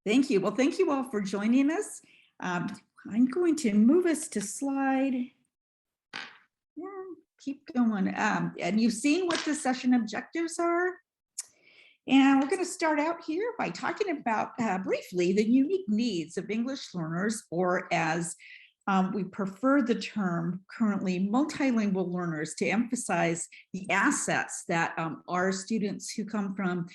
Thank you. Well, thank you all for joining us. I'm going to move us to slide. Yeah, keep going. And you've seen what the session objectives are. And we're going to start out here by talking about briefly the unique needs of English learners, or as we prefer the term currently, multilingual learners, to emphasize the assets that our students who come from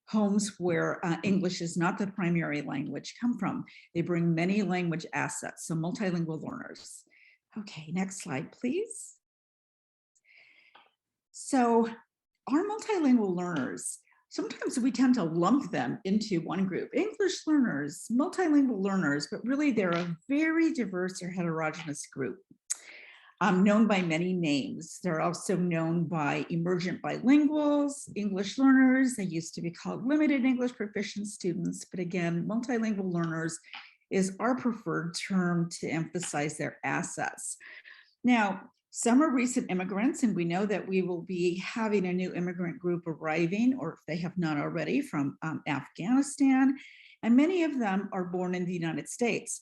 homes where English is not the primary language come from. They bring many language assets, so multilingual learners. Okay, next slide, please. So our multilingual learners, sometimes we tend to lump them into one group, English learners, multilingual learners, but really they're a very diverse or heterogeneous group. Known by many names. They're also known by emergent bilinguals, English learners. They used to be called limited English proficient students, but again, multilingual learners is our preferred term to emphasize their assets. Now, some are recent immigrants, and we know that we will be having a new immigrant group arriving, or if they have not already, from Afghanistan, and many of them are born in the United States.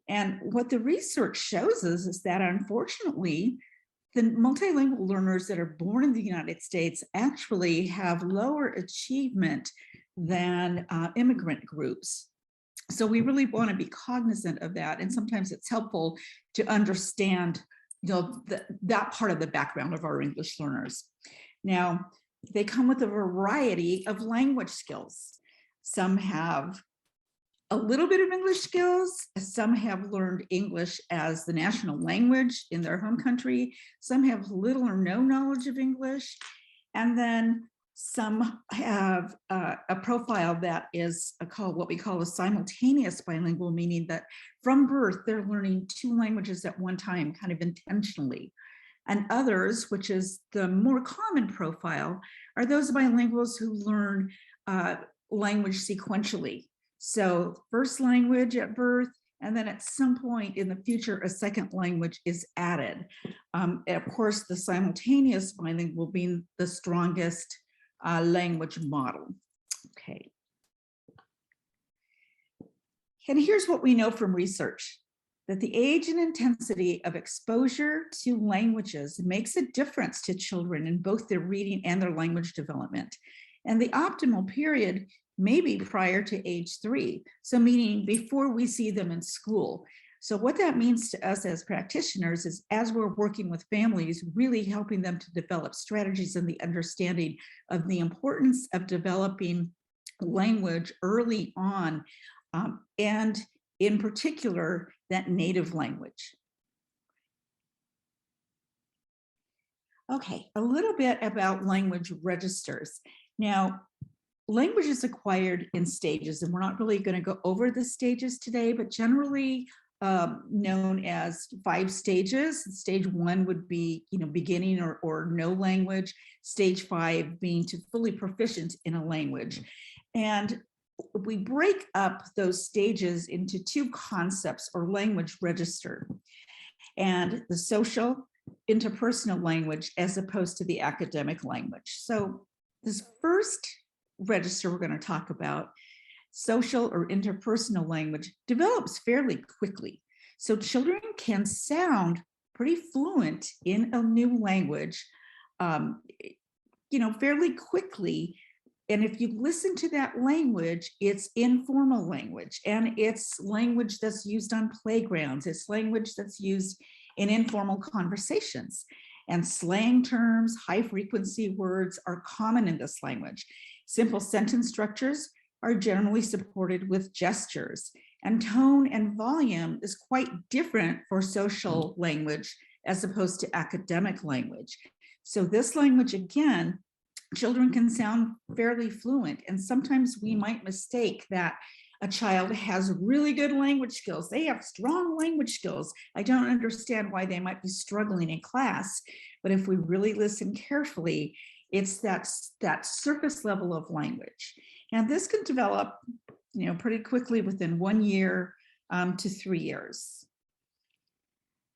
And what the research shows us is that, unfortunately, the multilingual learners that are born in the United States actually have lower achievement than immigrant groups. So we really want to be cognizant of that. And sometimes it's helpful to understand that part of the background of our English learners. Now, they come with a variety of language skills. Some have a little bit of English skills. Some have learned English as the national language in their home country. Some have little or no knowledge of English. And then some have a profile that is called what we call a simultaneous bilingual, meaning that from birth, they're learning two languages at one time, kind of intentionally. And others, which is the more common profile, are those bilinguals who learn language sequentially. So first language at birth, and then at some point in the future, a second language is added. Of course, the simultaneous bilingual being the strongest language model. Okay. And here's what we know from research, that the age and intensity of exposure to languages makes a difference to children in both their reading and their language development. And the optimal period may be prior to age 3, so meaning before we see them in school. So what that means to us as practitioners is, as we're working with families, really helping them to develop strategies and the understanding of the importance of developing language early on, and in particular, that native language. Okay, a little bit about language registers. Now, language is acquired in stages, and we're not really going to go over the stages today, but generally known as 5 stages. Stage 1 would be, beginning or no language. Stage 5 being to fully proficient in a language. And we break up those stages into 2 concepts, or language register, and the social interpersonal language as opposed to the academic language. So this first register we're going to talk about, social or interpersonal language, develops fairly quickly. So children can sound pretty fluent in a new language, fairly quickly. And if you listen to that language, it's informal language, and it's language that's used on playgrounds. It's language that's used in informal conversations. And slang terms, high frequency words are common in this language. Simple sentence structures are generally supported with gestures, and tone and volume is quite different for social language as opposed to academic language. So this language, again, children can sound fairly fluent, and sometimes we might mistake that a child has really good language skills. They have strong language skills. I don't understand why they might be struggling in class, but if we really listen carefully, it's that surface level of language. And this can develop, pretty quickly within 1 year to 3 years,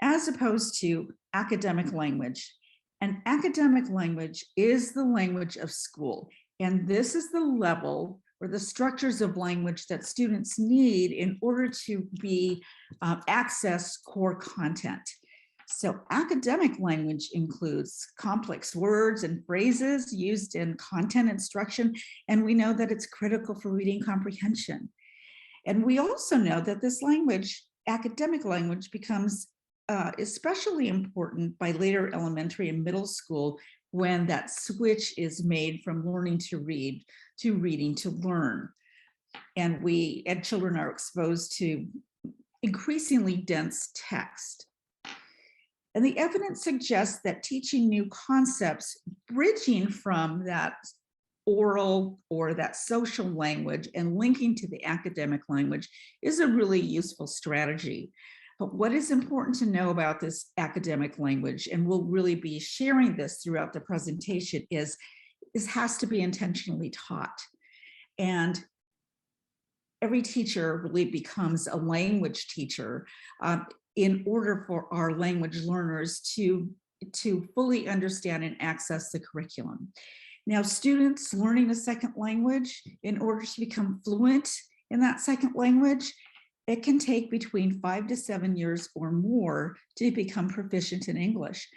as opposed to academic language. And academic language is the language of school. And this is the level or the structures of language that students need in order to access core content. So academic language includes complex words and phrases used in content instruction, and we know that it's critical for reading comprehension. And we also know that this language, academic language, becomes especially important by later elementary and middle school, when that switch is made from learning to read to reading to learn. And children are exposed to increasingly dense text. And the evidence suggests that teaching new concepts, bridging from that oral or that social language and linking to the academic language, is a really useful strategy. But what is important to know about this academic language, and we'll really be sharing this throughout the presentation, is has to be intentionally taught. And every teacher really becomes a language teacher in order for our language learners to fully understand and access the curriculum. Now, students learning a second language, in order to become fluent in that second language, it can take between 5 to 7 years or more to become proficient in English.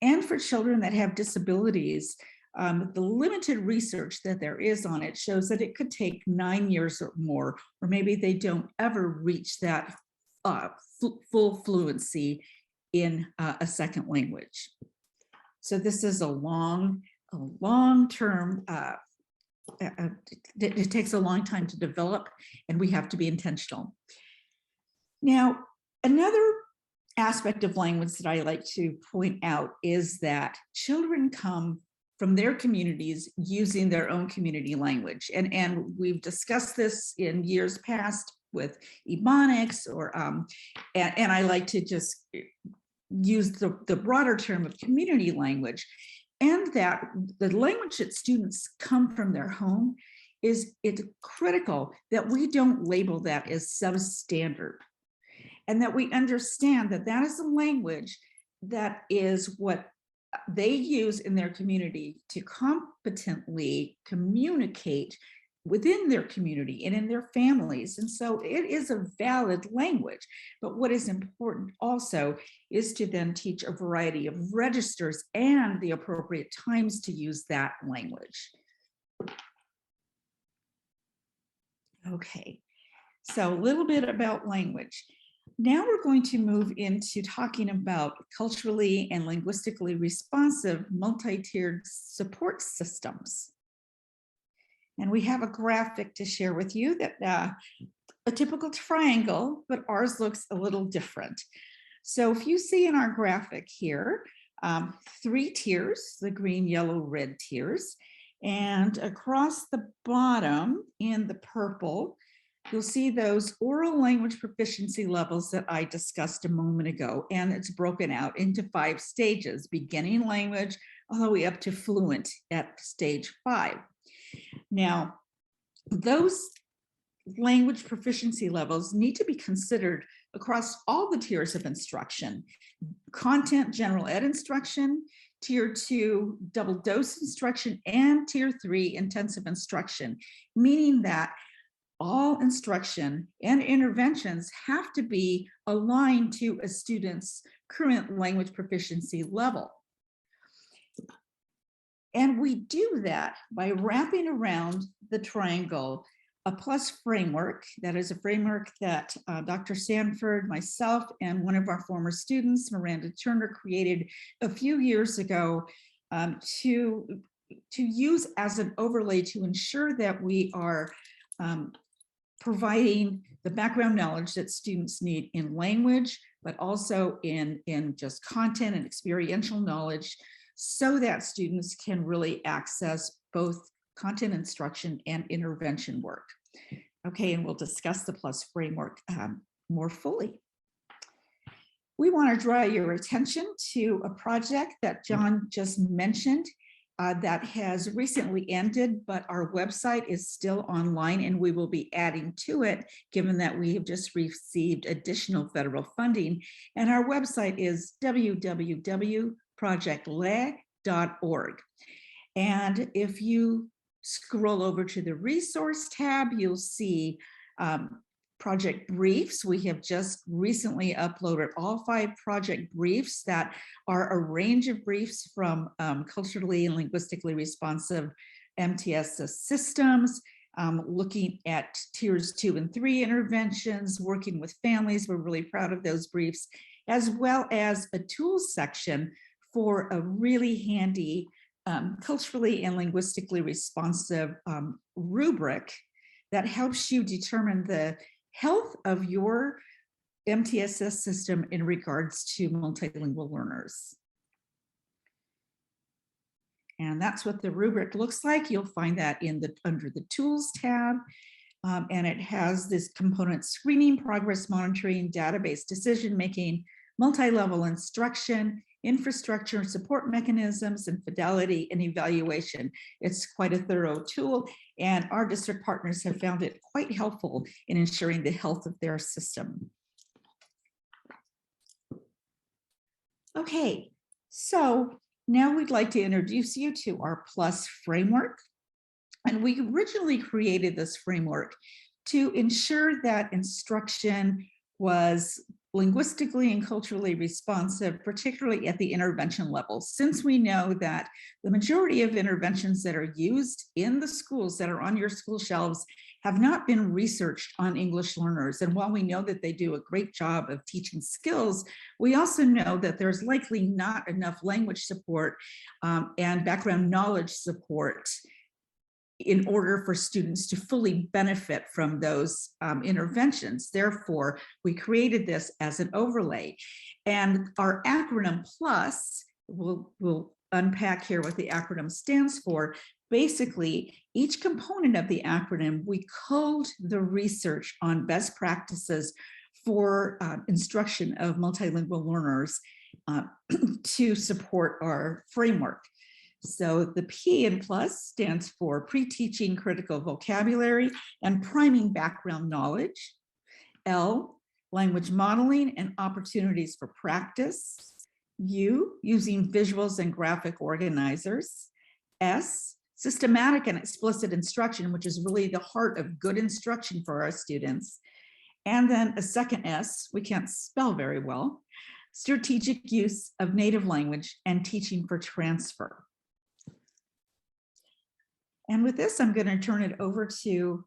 And for children that have disabilities, the limited research that there is on it shows that it could take 9 years or more, or maybe they don't ever reach that full fluency in a second language. So this is a long-term, it takes a long time to develop, and we have to be intentional. Now, another aspect of language that I like to point out is that children come from their communities using their own community language. And we've discussed this in years past with Ebonics, and I like to just use the broader term of community language, and that the language that students come from their home it's critical that we don't label that as substandard, and that we understand that that is a language that is what they use in their community to competently communicate within their community and in their families. And so it is a valid language. But what is important also is to then teach a variety of registers and the appropriate times to use that language. Okay, so a little bit about language. Now we're going to move into talking about culturally and linguistically responsive multi-tiered support systems. And we have a graphic to share with you that a typical triangle, but ours looks a little different. So if you see in our graphic here, 3 tiers, the green, yellow, red tiers, and across the bottom in the purple, you'll see those oral language proficiency levels that I discussed a moment ago, and it's broken out into 5 stages: beginning language all the way up to fluent at stage 5. Now, those language proficiency levels need to be considered across all the tiers of instruction: content general ed instruction, tier 2 double dose instruction, and tier 3 intensive instruction, meaning that all instruction and interventions have to be aligned to a student's current language proficiency level. And we do that by wrapping around the triangle a PLUS framework. That is a framework that Dr. Sanford, myself, and one of our former students, Miranda Turner, created a few years ago to use as an overlay to ensure that we are providing the background knowledge that students need in language, but also in just content and experiential knowledge, so that students can really access both content instruction and intervention work. Okay, and we'll discuss the PLUS framework more fully. We want to draw your attention to a project that John just mentioned that has recently ended, but our website is still online, and we will be adding to it, given that we have just received additional federal funding. And our website is www.projectle.org. And if you scroll over to the resource tab, you'll see project briefs. We have just recently uploaded all 5 project briefs that are a range of briefs from culturally and linguistically responsive MTSS systems, looking at tiers 2 and 3 interventions, working with families. We're really proud of those briefs, as well as a tools section for a really handy culturally and linguistically responsive rubric that helps you determine the health of your MTSS system in regards to multilingual learners. And that's what the rubric looks like. You'll find that in under the Tools tab. And it has this component: screening, progress monitoring, database decision-making, multi-level instruction, infrastructure, support mechanisms, and fidelity and evaluation. It's quite a thorough tool, and our district partners have found it quite helpful in ensuring the health of their system. Okay, so now we'd like to introduce you to our PLUS framework. And we originally created this framework to ensure that instruction was linguistically and culturally responsive, particularly at the intervention level, since we know that the majority of interventions that are used in the schools that are on your school shelves have not been researched on English learners. And while we know that they do a great job of teaching skills, we also know that there's likely not enough language support and background knowledge support in order for students to fully benefit from those interventions. Therefore, we created this as an overlay. And our acronym PLUS, we'll unpack here what the acronym stands for. Basically, each component of the acronym, we code the research on best practices for instruction of multilingual learners to support our framework. So the P in PLUS stands for pre-teaching critical vocabulary and priming background knowledge. L, language modeling and opportunities for practice. U, using visuals and graphic organizers. S, systematic and explicit instruction, which is really the heart of good instruction for our students. And then a second S, we can't spell very well, strategic use of native language and teaching for transfer. And with this, I'm going to turn it over to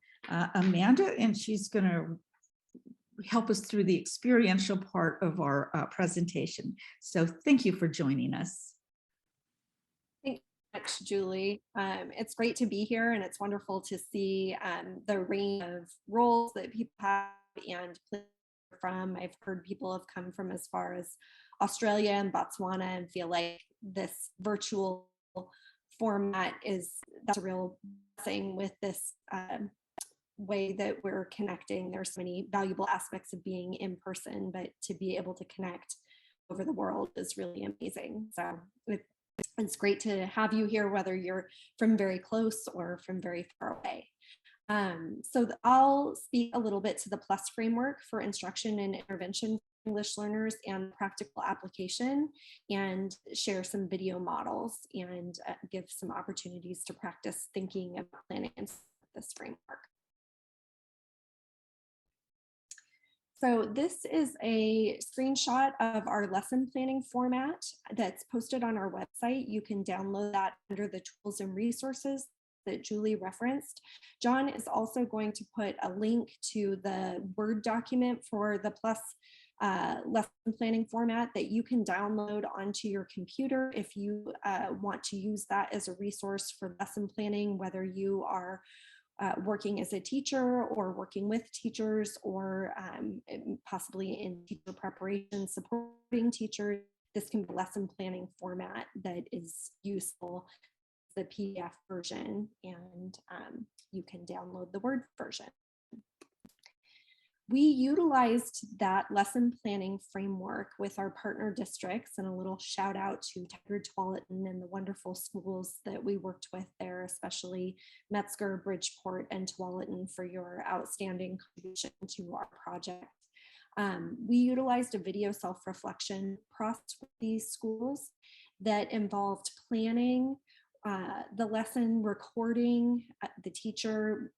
Amanda, and she's going to help us through the experiential part of our presentation. So thank you for joining us. Thank you so much, Julie. It's great to be here, and it's wonderful to see the range of roles that people have and from. I've heard people have come from as far as Australia and Botswana and feel like this virtual format that's a real blessing with this way that we're connecting. There's so many valuable aspects of being in person, but to be able to connect over the world is really amazing. So it's great to have you here, whether you're from very close or from very far away. So I'll speak a little bit to the PLUS framework for instruction and intervention English learners and practical application, and share some video models and give some opportunities to practice thinking about planning in this framework. So this is a screenshot of our lesson planning format that's posted on our website. You can download that under the tools and resources that Julie referenced. John is also going to put a link to the Word document for the PLUS lesson planning format that you can download onto your computer if you want to use that as a resource for lesson planning, whether you are working as a teacher or working with teachers or possibly in teacher preparation, supporting teachers. This can be a lesson planning format that is useful, the PDF version, and you can download the Word version. We utilized that lesson planning framework with our partner districts, and a little shout out to Tigard, Tualatin, and the wonderful schools that we worked with there, especially Metzger, Bridgeport, and Tualatin, for your outstanding contribution to our project. We utilized a video self-reflection process with these schools that involved planning the lesson recording. The teacher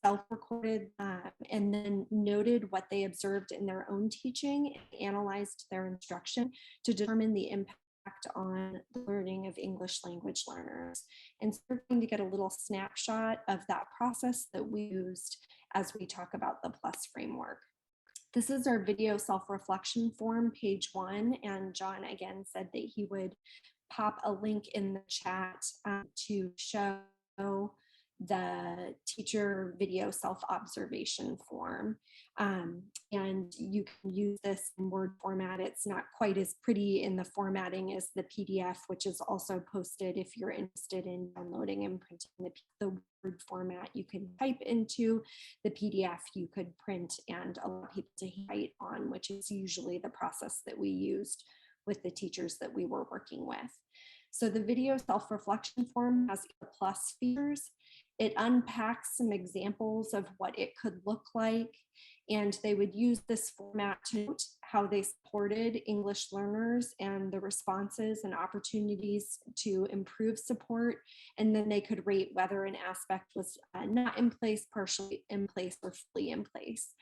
self-recorded and then noted what they observed in their own teaching and analyzed their instruction to determine the impact on the learning of English language learners. And so we're going to get a little snapshot of that process that we used as we talk about the PLUS framework. This is our video self-reflection form, page 1, and John again said that he would pop a link in the chat to show the teacher video self-observation form. And you can use this in Word format. It's not quite as pretty in the formatting as the PDF, which is also posted if you're interested in downloading and printing the Word format. You can type into the PDF, you could print and allow people to write on, which is usually the process that we used with the teachers that we were working with. So the video self-reflection form has plus features. It unpacks some examples of what it could look like, and they would use this format to note how they supported English learners and the responses and opportunities to improve support, and then they could rate whether an aspect was not in place, partially in place, or fully in place.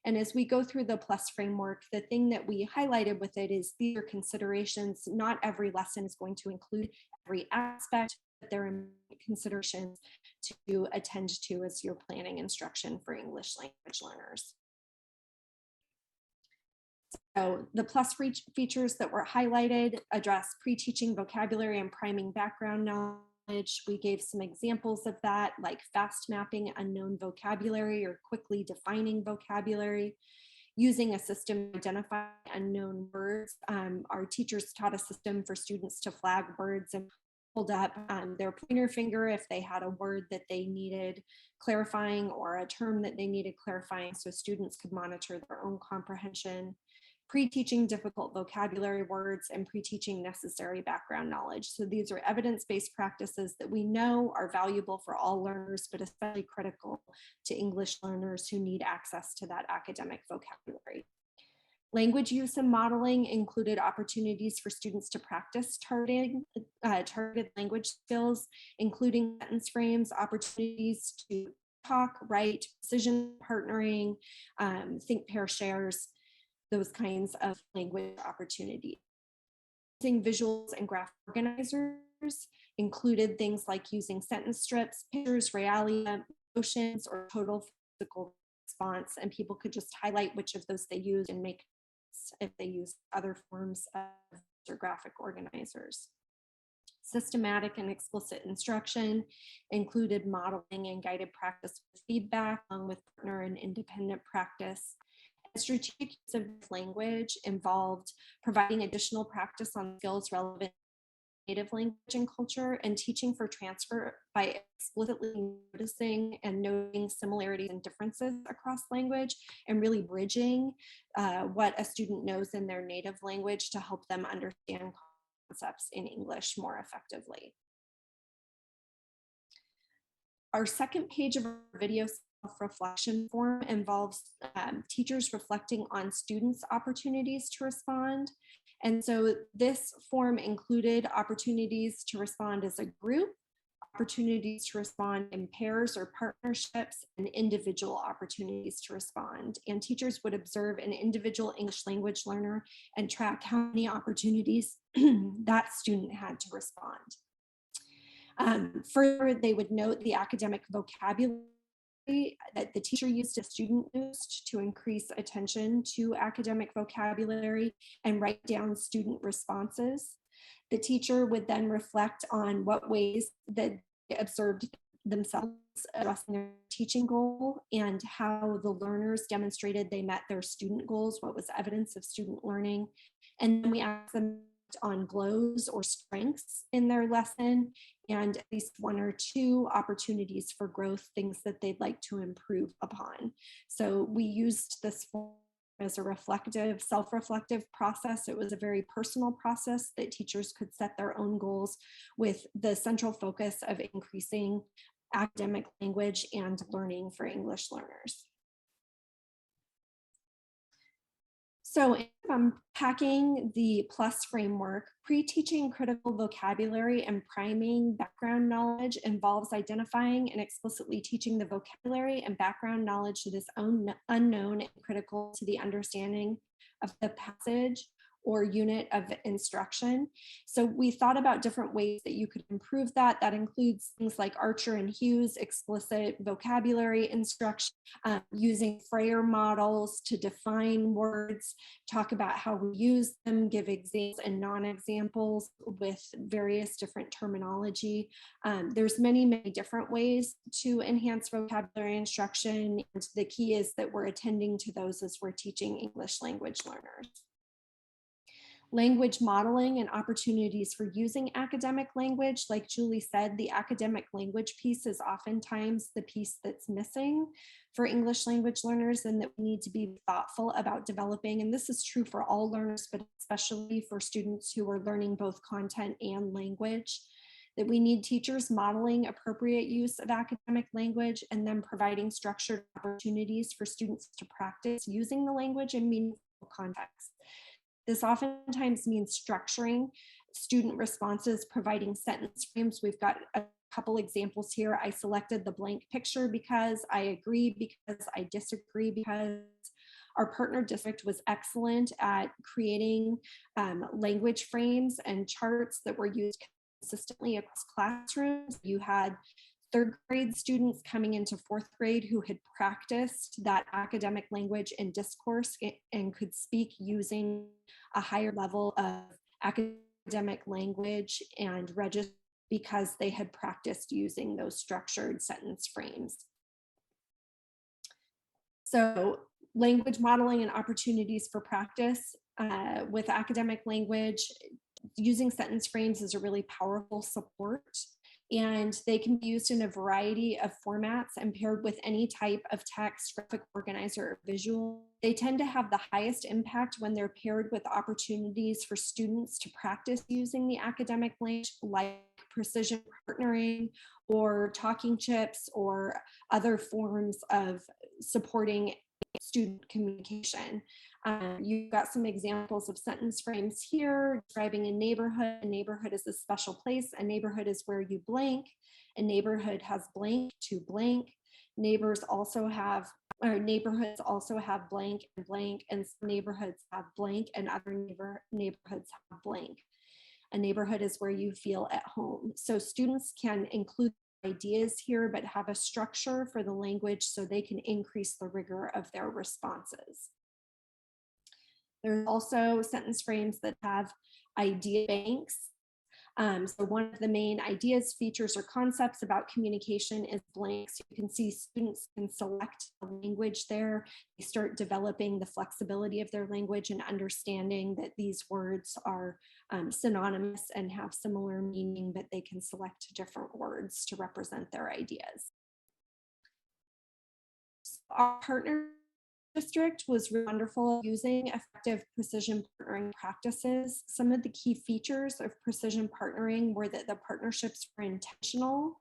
And as we go through the PLUS framework, the thing that we highlighted with it is these are considerations. Not every lesson is going to include every aspect, but there are considerations to attend to as you're planning instruction for English language learners. So the PLUS features that were highlighted address pre-teaching vocabulary and priming background knowledge. We gave some examples of that, like fast mapping unknown vocabulary or quickly defining vocabulary, using a system to identify unknown words. Our teachers taught a system for students to flag words and hold up their pointer finger if they had a word that they needed clarifying or a term that they needed clarifying, so students could monitor their own comprehension. Pre-teaching difficult vocabulary words, and pre-teaching necessary background knowledge. So these are evidence-based practices that we know are valuable for all learners, but especially critical to English learners who need access to that academic vocabulary. Language use and modeling included opportunities for students to practice targeted language skills, including sentence frames, opportunities to talk, write, precision partnering, think, pair, shares, those kinds of language opportunities. Using visuals and graphic organizers included things like using sentence strips, pictures, realia, motions, or total physical response, and people could just highlight which of those they used and make if they use other forms of or graphic organizers. Systematic and explicit instruction included modeling and guided practice with feedback, along with partner and independent practice. Strategic use of language involved providing additional practice on skills relevant to native language and culture, and teaching for transfer by explicitly noticing and noting similarities and differences across language, and really bridging what a student knows in their native language to help them understand concepts in English more effectively. Our second page of our video self-reflection form involves teachers reflecting on students' opportunities to respond. And so this form included opportunities to respond as a group, opportunities to respond in pairs or partnerships, and individual opportunities to respond. And teachers would observe an individual English language learner and track how many opportunities that student had to respond. Further, they would note the academic vocabulary that the teacher used, a student used, to increase attention to academic vocabulary and write down student responses. The teacher would then reflect on what ways that they observed themselves addressing their teaching goal and how the learners demonstrated they met their student goals, what was evidence of student learning. And then we asked them on glows or strengths in their lesson, and at least one or two opportunities for growth, things that they'd like to improve upon. So we used this form as a reflective, self-reflective process. It was a very personal process that teachers could set their own goals with the central focus of increasing academic language and learning for English learners. So in unpacking the PLUS framework, pre-teaching critical vocabulary and priming background knowledge involves identifying and explicitly teaching the vocabulary and background knowledge that is unknown and critical to the understanding of the passage or unit of instruction. So we thought about different ways that you could improve that. That includes things like Archer and Hughes, explicit vocabulary instruction, using Freyer models to define words, talk about how we use them, give examples and non-examples with various different terminology. There's many, many different ways to enhance vocabulary instruction. And the key is that we're attending to those as we're teaching English language learners. Language modeling and opportunities for using academic language. Like Julie said, the academic language piece is oftentimes the piece that's missing for English language learners, and that we need to be thoughtful about developing. And this is true for all learners, but especially for students who are learning both content and language, that we need teachers modeling appropriate use of academic language and then providing structured opportunities for students to practice using the language in meaningful contexts. This oftentimes means structuring student responses, providing sentence frames. We've got a couple examples here. I selected the blank picture because, I agree because, I disagree because. Our partner district was excellent at creating language frames and charts that were used consistently across classrooms. You had third grade students coming into fourth grade who had practiced that academic language and discourse and could speak using a higher level of academic language and register because they had practiced using those structured sentence frames. So language modeling and opportunities for practice with academic language, using sentence frames is a really powerful support. And they can be used in a variety of formats and paired with any type of text, graphic organizer, or visual. They tend to have the highest impact when they're paired with opportunities for students to practice using the academic language, like precision partnering or talking chips or other forms of supporting student communication. You've got some examples of sentence frames here describing a neighborhood. A neighborhood is a special place. A neighborhood is where you blank. A neighborhood has blank to blank. Neighbors also have, or neighborhoods also have blank, and some neighborhoods have blank, and other neighborhoods have blank. A neighborhood is where you feel at home. So students can include ideas here, but have a structure for the language so they can increase the rigor of their responses. There's also sentence frames that have idea banks. So one of the main ideas, features, or concepts about communication is blanks. You can see students can select the language there. They start developing the flexibility of their language and understanding that these words are synonymous and have similar meaning, but they can select different words to represent their ideas. So our partner district was wonderful using effective precision partnering practices. Some of the key features of precision partnering were that the partnerships were intentional.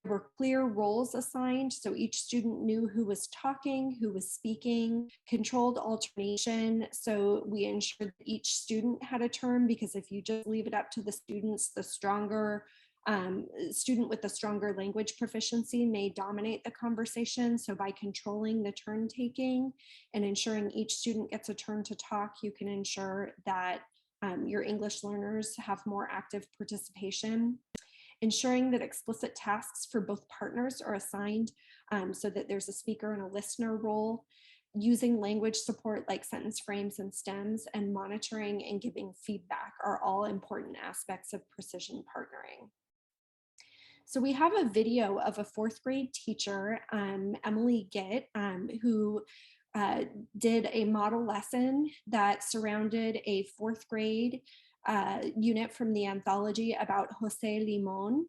There were clear roles assigned, so each student knew who was talking, who was speaking, controlled alternation. So we ensured that each student had a turn, because if you just leave it up to the students, the stronger student with the stronger language proficiency may dominate the conversation. So by controlling the turn taking and ensuring each student gets a turn to talk, you can ensure that your English learners have more active participation. Ensuring that explicit tasks for both partners are assigned so that there's a speaker and a listener role. Using language support like sentence frames and stems, and monitoring and giving feedback are all important aspects of precision partnering. So we have a video of a fourth grade teacher, Emily Gitt, who did a model lesson that surrounded a fourth grade unit from the anthology about Jose Limon.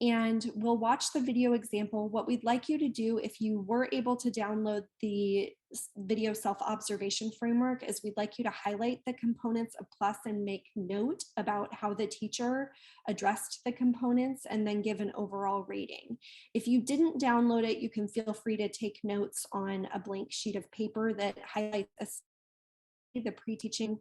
And we'll watch the video example. What we'd like you to do, if you were able to download the video self-observation framework, is we'd like you to highlight the components of PLUS and make note about how the teacher addressed the components, and then give an overall rating. If you didn't download it, you can feel free to take notes on a blank sheet of paper that highlights the pre-teaching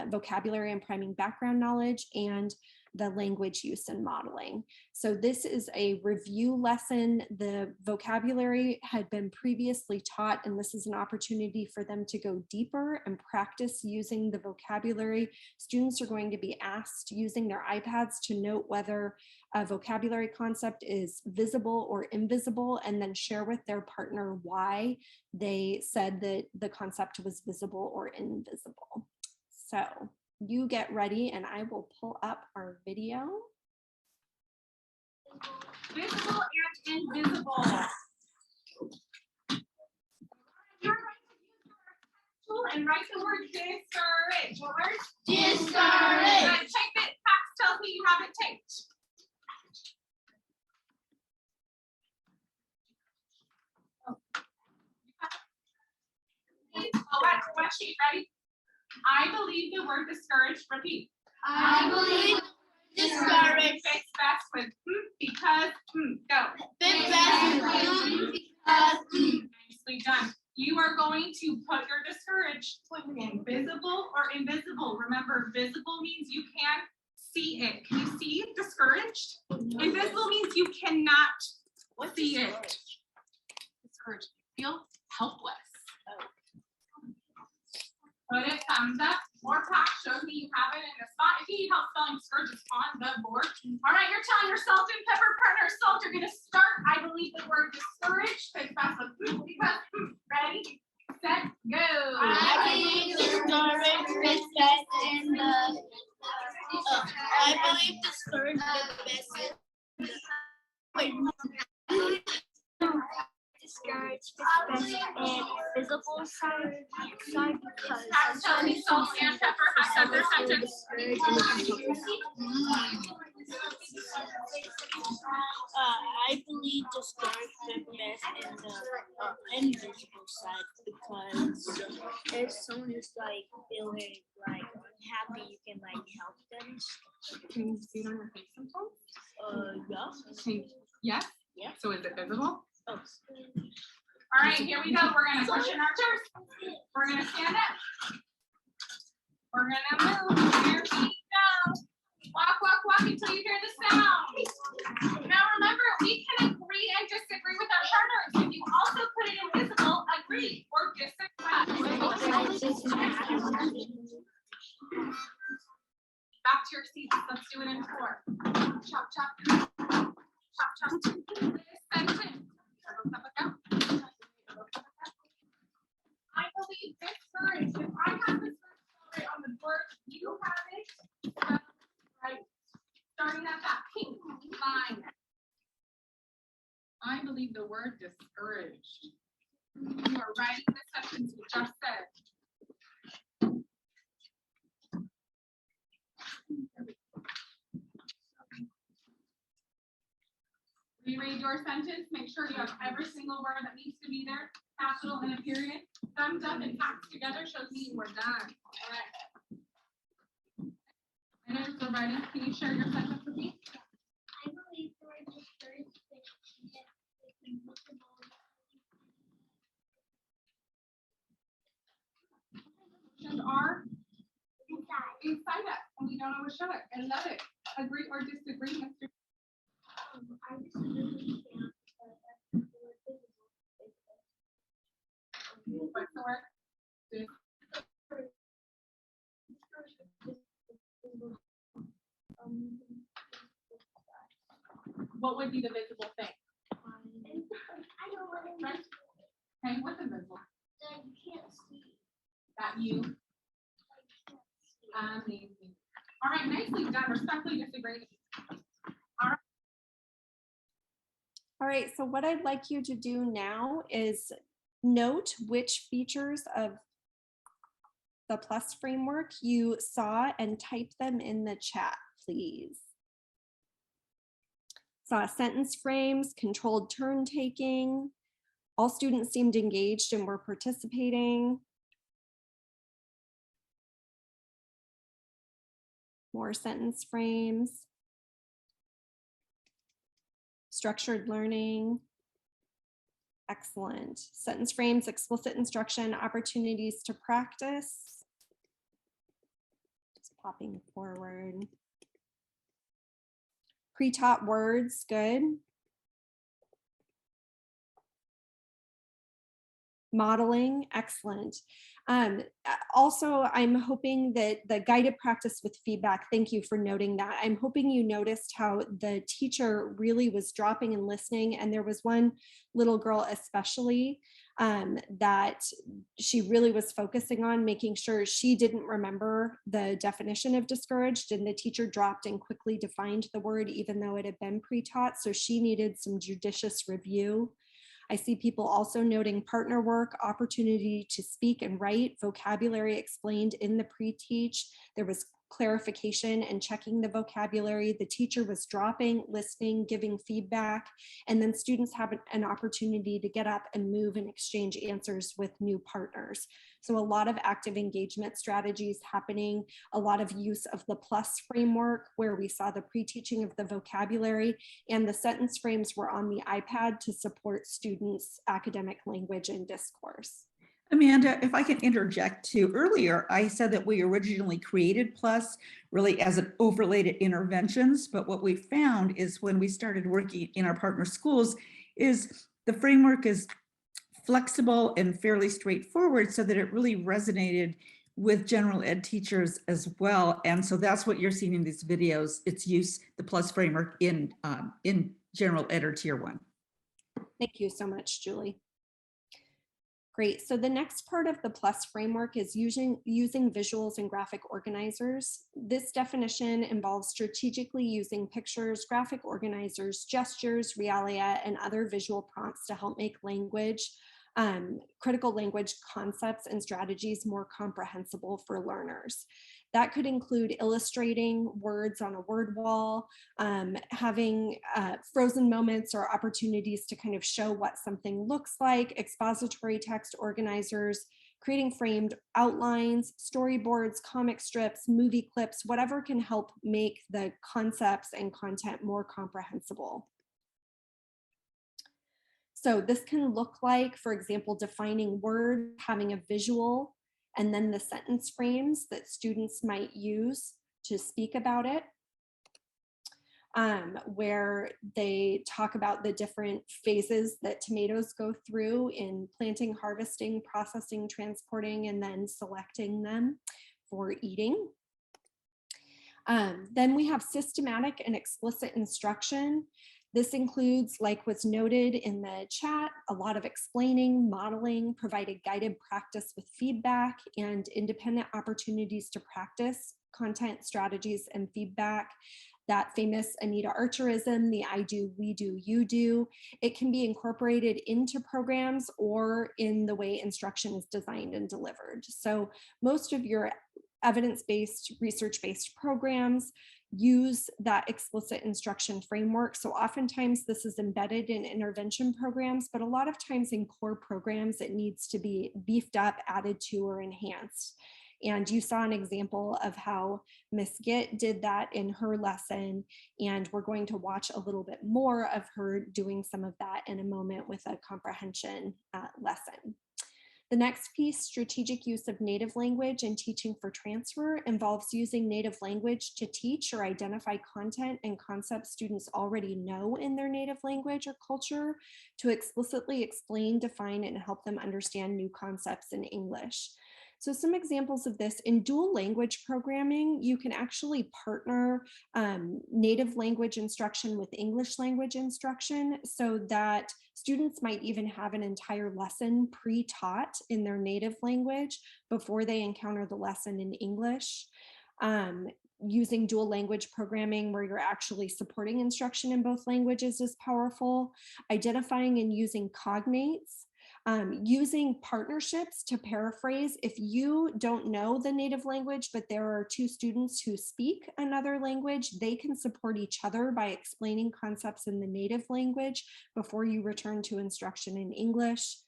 vocabulary and priming background knowledge, and the language use and modeling. So this is a review lesson. The vocabulary had been previously taught, and this is an opportunity for them to go deeper and practice using the vocabulary. Students are going to be asked using their iPads to note whether a vocabulary concept is visible or invisible, and then share with their partner why they said that the concept was visible or invisible. So you get ready and I will pull up our video. Visible and invisible. You're right to use your tool and write the word discourage. What word? Discourage. Good. Tape it. Pax tells me you have it taped. One sheet, ready? I believe the word discouraged. Repeat. I believe discouraged. Fits best with because go. Fits best with because. Nicely done. You are going to put your discouraged in visible or invisible. Remember, visible means you can see it. Can you see discouraged? Invisible means you cannot see it. Discouraged. Feel helpless. Put it thumbs up. More pack shows me you have it in a spot. If you need help spelling discouraged, it's on the board. All right, you're telling your salt and pepper partner salt. You're going to start. I believe the word discouraged. Fits fast with because. Ready, set, go. I believe discouraged fits best in the. I believe discouraged fits best in the. Discouraged fits best in visible side because. Tell me salt and pepper. I said their sentence. I believe discouraged fits best in the invisible side because if someone is like feeling like unhappy, you can like help them. Can you see it on your face sometimes? Yeah. Okay. Yes? Yeah. So is it visible? Oh. All right, here we go. We're going to push in our chairs. We're going to stand up. We're going to move. Here we go. Walk, walk, walk until you hear the sound. Now remember, we can agree and disagree with our partners. If you also put it invisible, agree or disagree. Back to your seats. Let's do it in 4. Chop, chop. Chop, chop. This sentence. I believe discouraged. If I have this word on the board, you have it right, starting at that pink line. I believe the word discouraged. You are writing the sentence we just said. Reread your sentence. Make sure you have every single word that needs to be there. Capital and a period. Thumbs up and taps together shows me we're done. All right. I know you're still writing. Can you share your sentence with me? I believe the word discouraged Emotions are inside us, and we don't always show it. I love it. Agree or disagree, Mr. I disagree. What's the word? What would be the visible thing? I know what it Right? means. Okay, what's invisible? That you can't see. That you. Amazing. All right, nicely done. Respectfully disagree. All right, so what I'd like you to do now is note which features of the PLUS framework you saw and type them in the chat, please. Saw sentence frames, controlled turn taking. All students seemed engaged and were participating. More sentence frames. Structured learning. Excellent. Sentence frames, explicit instruction, opportunities to practice. Popping forward. Pre-taught words, good. Modeling, excellent. Also, I'm hoping that the guided practice with feedback, thank you for noting that. I'm hoping you noticed how the teacher really was dropping and listening. And there was one little girl especially that she really was focusing on making sure she didn't remember the definition of discouraged, and the teacher dropped and quickly defined the word even though it had been pre-taught. So she needed some judicious review. I see people also noting partner work, opportunity to speak and write, vocabulary explained in the pre-teach. There was clarification and checking the vocabulary. The teacher was dropping, listening, giving feedback, and then students have an opportunity to get up and move and exchange answers with new partners. So a lot of active engagement strategies happening, a lot of use of the PLUS framework where we saw the pre-teaching of the vocabulary, and the sentence frames were on the iPad to support students' academic language and discourse. Amanda, if I can interject too, earlier I said that we originally created PLUS really as an overlay to interventions, but what we found is when we started working in our partner schools is the framework is flexible and fairly straightforward so that it really resonated with general ed teachers as well. And so that's what you're seeing in these videos. It's use the PLUS framework in general ed or tier 1. Thank you so much, Julie. Great. So the next part of the PLUS framework is using visuals and graphic organizers. This definition involves strategically using pictures, graphic organizers, gestures, realia, and other visual prompts to help make language, critical language concepts and strategies more comprehensible for learners. That could include illustrating words on a word wall, having frozen moments or opportunities to kind of show what something looks like, expository text organizers, creating framed outlines, storyboards, comic strips, movie clips, whatever can help make the concepts and content more comprehensible. So this can look like, for example, defining words, having a visual, and then the sentence frames that students might use to speak about it, where they talk about the different phases that tomatoes go through in planting, harvesting, processing, transporting, and then selecting them for eating. Then we have systematic and explicit instruction. This includes, like what's noted in the chat, a lot of explaining, modeling, provided guided practice with feedback, and independent opportunities to practice content strategies and feedback. That famous Anita Archerism, the I do, we do, you do. It can be incorporated into programs or in the way instruction is designed and delivered. So most of your evidence-based, research-based programs use that explicit instruction framework. So oftentimes this is embedded in intervention programs, but a lot of times in core programs, it needs to be beefed up, added to, or enhanced. And you saw an example of how Miss Gitt did that in her lesson, and we're going to watch a little bit more of her doing some of that in a moment with a comprehension lesson. The next piece, strategic use of native language and teaching for transfer, involves using native language to teach or identify content and concepts students already know in their native language or culture to explicitly explain, define, and help them understand new concepts in English. So some examples of this in dual language programming, you can actually partner native language instruction with English language instruction so that students might even have an entire lesson pre-taught in their native language before they encounter the lesson in English. Using dual language programming where you're actually supporting instruction in both languages is powerful. Identifying and using cognates. Using partnerships to paraphrase. If you don't know the native language, but there are two students who speak another language, they can support each other by explaining concepts in the native language before you return to instruction in English.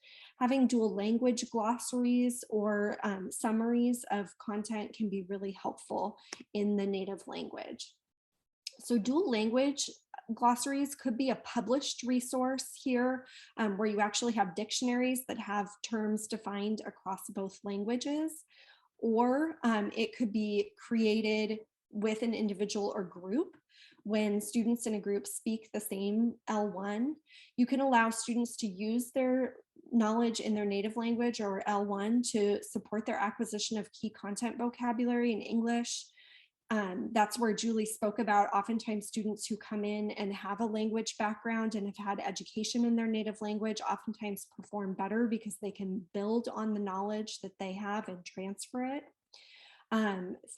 Having dual language glossaries or summaries of content can be really helpful in the native language. So dual language glossaries could be a published resource here where you actually have dictionaries that have terms defined across both languages. or it could be created with an individual or group. When students in a group speak the same L1, you can allow students to use their knowledge in their native language or L1 to support their acquisition of key content vocabulary in English. That's where Julie spoke about oftentimes students who come in and have a language background and have had education in their native language oftentimes perform better because they can build on the knowledge that they have and transfer it.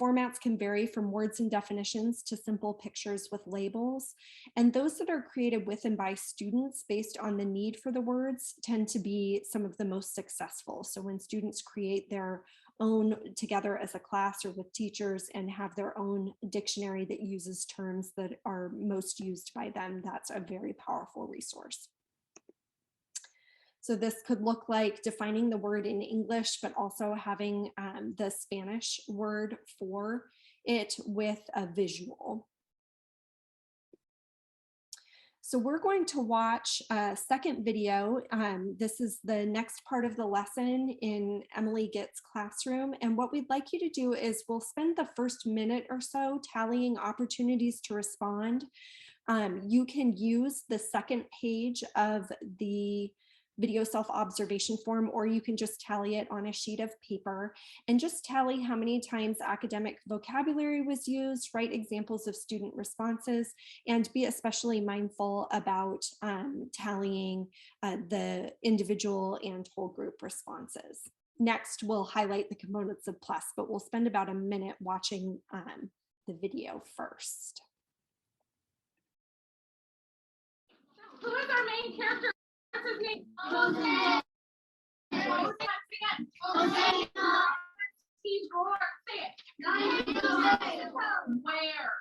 Formats can vary from words and definitions to simple pictures with labels. And those that are created with and by students based on the need for the words tend to be some of the most successful. So when students create their own together as a class or with teachers and have their own dictionary that uses terms that are most used by them, that's a very powerful resource. So this could look like defining the word in English, but also having the Spanish word for it with a visual. So we're going to watch a second video. This is the next part of the lesson in Emily Gitt's classroom. And what we'd like you to do is we'll spend the first minute or so tallying opportunities to respond. You can use the second page of the video self-observation form, or you can just tally it on a sheet of paper and just tally how many times academic vocabulary was used, write examples of student responses, and be especially mindful about tallying the individual and whole group responses. Next, we'll highlight the components of PLUS, but we'll spend about a minute watching the video first. Who is our main character? What's his name? Jose. Jose. He's born. Say it. Where?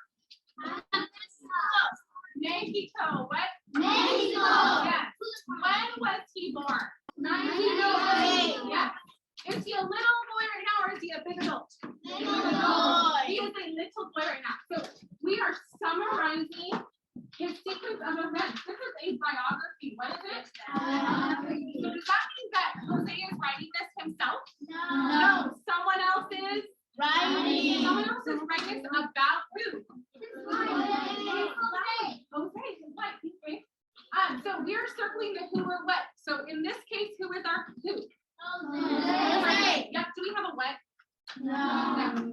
Mexico. What? Mexico. Yes. When was he born? 1908. Yes. Is he a little boy right now, or is he a big adult? Big adult. He is a little boy right now. So we are summarizing his sequence of events. This is a biography. What is it? Biography. So does that mean that Jose is writing this himself? No. Someone else is writing. Someone else is writing this about who? Jose. Okay. So we're circling the who or what. So in this case, who is our who? Jose. Yep. Do we have a what? No.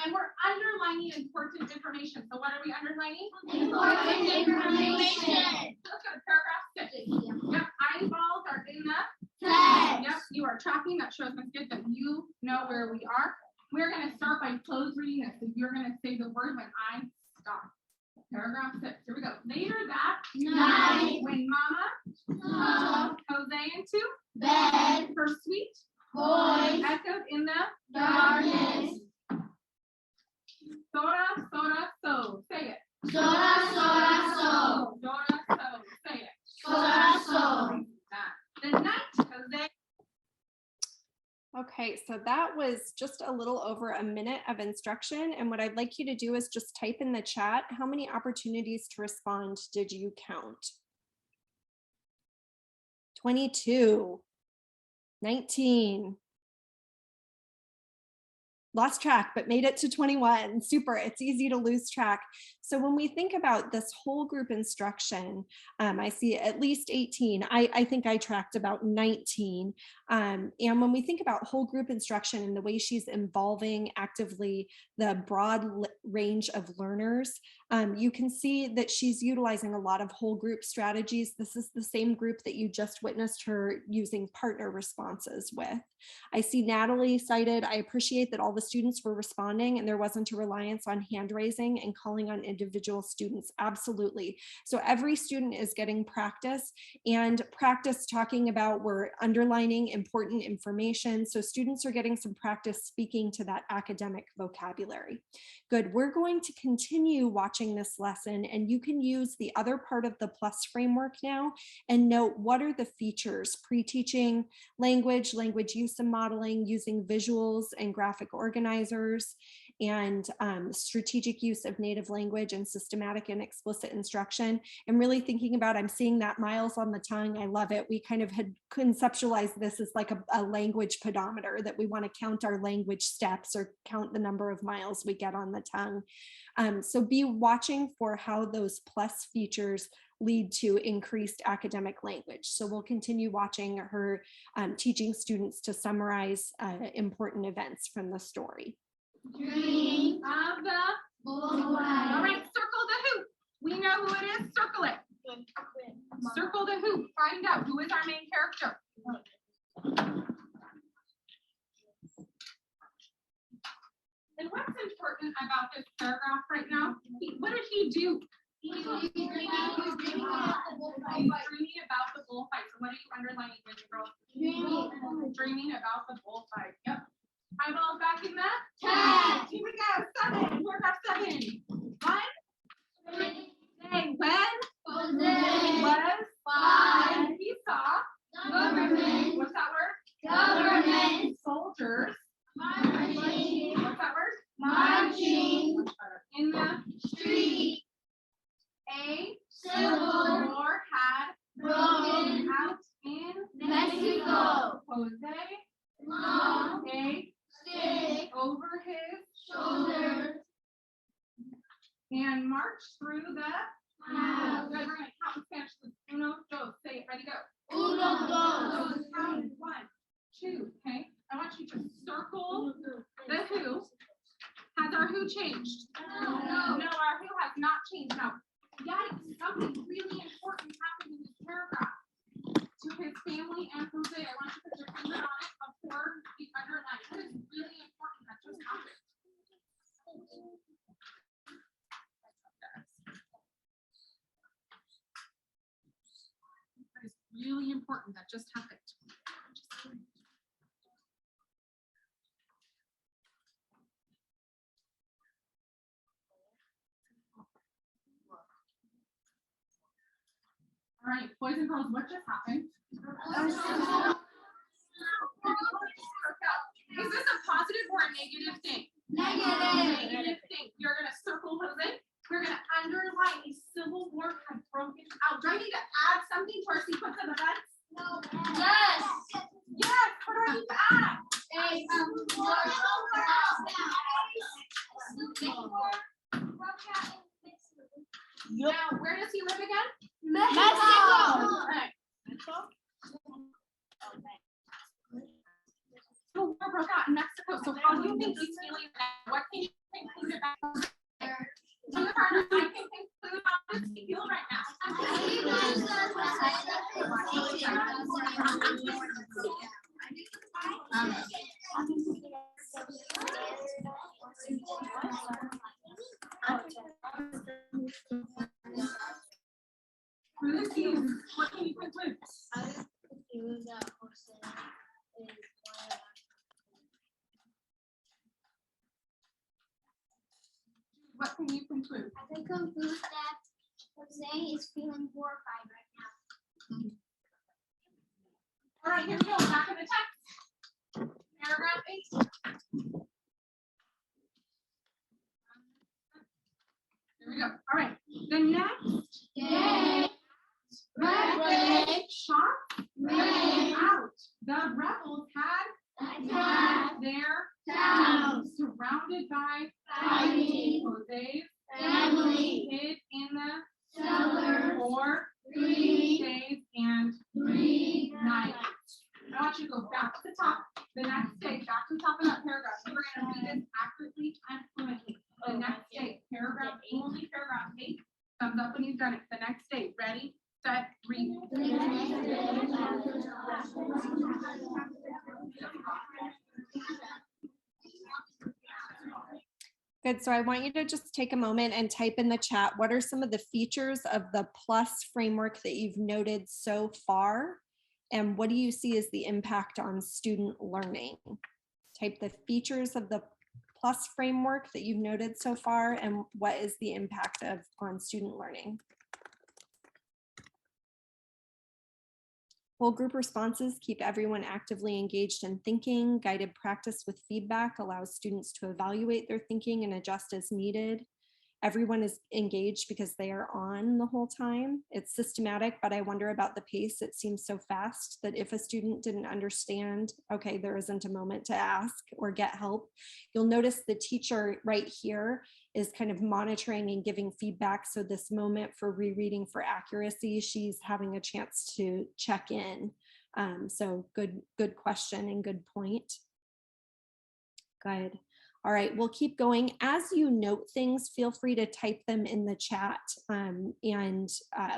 And we're underlining important information. So what are we underlining? Important information. Let's go to paragraph 6. Yep. Eyeballs are in the text. Yep. You are tracking. That shows us good that you know where we are. We're going to start by close reading this. So you're going to say the word when I stop. Paragraph 6. Here we go. Later that night, when Mama took Jose into bed, her sweet voice echoed in the darkness. Sora, sora, so. Say it. Sora, sora, so. Sora, so. Say it. Sora, so. The night, Jose. Okay, so that was just a little over a minute of instruction. And what I'd like you to do is just type in the chat, how many opportunities to respond did you count? 22, 19. Lost track, but made it to 21. Super, it's easy to lose track. So when we think about this whole group instruction, I see at least 18. I think I tracked about 19. And when we think about whole group instruction and the way she's involving actively the broad range of learners, you can see that she's utilizing a lot of whole group strategies. This is the same group that you just witnessed her using partner responses with. I see Natalie cited. I appreciate that all the students were responding and there wasn't a reliance on hand raising and calling on individual students. Absolutely. So every student is getting practice, and practice talking about, we're underlining important information. So students are getting some practice speaking to that academic vocabulary. Good. We're going to continue watching watching this lesson, and you can use the other part of the PLUS framework now and note what are the features: pre-teaching language, language use and modeling, using visuals and graphic organizers, and strategic use of native language and systematic and explicit instruction. And really thinking about, I'm seeing that miles on the tongue. I love it. We kind of had conceptualized this as like a language pedometer, that we want to count our language steps or count the number of miles we get on the tongue. So be watching for how those plus features lead to increased academic language. So we'll continue watching her teaching students to summarize important events from the story. Dream of the bullfight. All right, circle the hoop. We know who it is. Circle it. Circle the hoop. Find out who is our main character. And what's important about this paragraph right now? What did he do? He's dreaming about the bullfight. So what are you underlining, girls? Dreaming about the bullfight. Yep. Eyeballs back in the 10. Here we go. 7. Paragraph 7. 1. Say when Jose was 5. He saw government. What's that word? Government. Soldiers. Marching. What's that word? Marching. In the street. A civil war had broken out in Mexico. Jose long a stick over his shoulder and marched through the house. We're going to count in Spanish. Uno, dos. Say it. Ready, go. Uno, dos. Count. 1, 2. Okay. I want you to circle the who. Has our who changed? No. No, our who has not changed. Now, yikes, something really important happened in this paragraph. To his family and Jose, I want you to put your finger on it before the underline. What is really important that just happened? What is really important that just happened? All right, boys and girls, what just happened? Is this a positive or a negative thing? Negative. Negative thing. You're going to circle Jose. We're going to underline a civil war had broken out. Do I need to add something to our sequence of events? No. Yes. Yes. What do I need to add? Now, where does he live again? Mexico. All right. So war broke out in Mexico. So how do you think he's feeling now? What can you conclude about there? I can conclude how does he feel right now? What can you conclude? What can you conclude? I can conclude that Jose is feeling horrified right now. All right, here we go. Back in the text. Paragraph 8. Here we go. All right. The next day, red shots rang out. The rebels had attacked their town, surrounded by fighting. Jose's family hid in the cellar for 3 days and 3 nights. I want you to go back to the top. The next day, back to the top of that paragraph. We're going to read this accurately and fluently. The next day, paragraph 8, only paragraph 8. Thumbs up when you've done it. The next day, ready, set, read. Good. So I want you to just take a moment and type in the chat, what are some of the features of the PLUS framework that you've noted so far? And what do you see as the impact on student learning? Type the features of the PLUS framework that you've noted so far, and what is the impact on student learning? Whole group responses keep everyone actively engaged in thinking. Guided practice with feedback allows students to evaluate their thinking and adjust as needed. Everyone is engaged because they are on the whole time. It's systematic, but I wonder about the pace. It seems so fast that if a student didn't understand, okay, there isn't a moment to ask or get help. You'll notice the teacher right here is kind of monitoring and giving feedback. So this moment for rereading for accuracy, she's having a chance to check in. So good question and good point. Good. All right, we'll keep going. As you note things, feel free to type them in the chat, and